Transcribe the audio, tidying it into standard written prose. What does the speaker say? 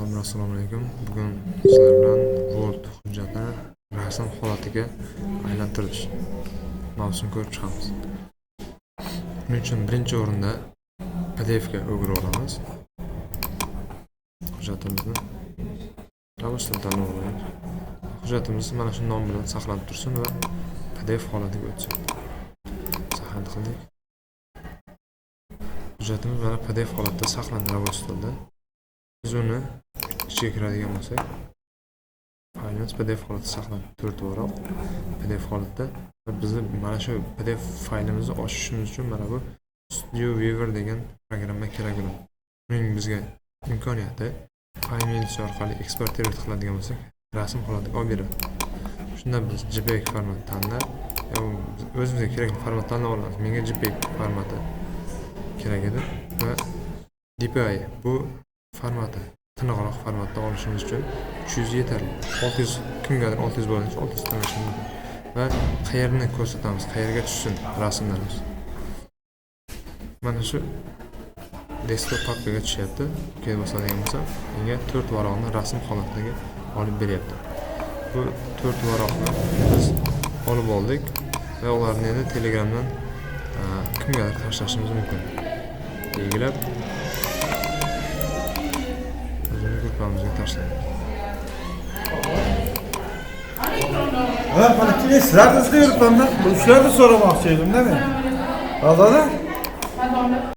Assalomu alaykum. Bugun sizlar bilan Word hujjatini rasm holatiga aylantirish mavzusini ko'rib chiqamiz. Buning uchun birinchi o'rinda PDF ga o'girib olamiz. Hujjatimizni ravoch tanlab olamiz. Hujjatimiz mana shu nom bilan saqlanib tursin va PDF holatiga o'tsin. Saqlanib qildik. Hujjatimiz mana PDF holatda saqlanib ravoch tilda. Biz uni ichiga kiradigan bo'lsak, faylimiz PDF holatda saqlanib 4 varaq PDF holatda va bizni mana shu PDF faylimizni ochishimiz uchun mana bu Studio Viewer degan programma kerak bo'ladi. Uning bizga imkoniyati fayl menyusi orqali eksportировать qiladigan bo'lsak, rasm holatiga olib beradi. Shunda biz JPEG format tanlab, o'zimizga kerakli format tanlab olamiz. Menga JPEG formati kerak edi va DPI bu formati tiniqroq formatda olishimiz uchun 300 yetarli. 600 kimgadir 600 bo'lsa 600 tanlashimiz mumkin. Va qayerni ko'rsatamiz, qayerga tushsin rasmlarimiz. Mana shu desktop papkaga tushyapti. Keyin bosadigan bo'lsa, menga 4 varaqni rasm holatiga olib beryapti. Bu 4 varaqni biz olib oldik va ularni endi Telegramdan kimgadir tashlashimiz mumkin. Belgilab grupamizga tashlaymiz. Mana sizlarni izlab yuribman-da. Shularni so'ramoqchi edim-da men. Hozir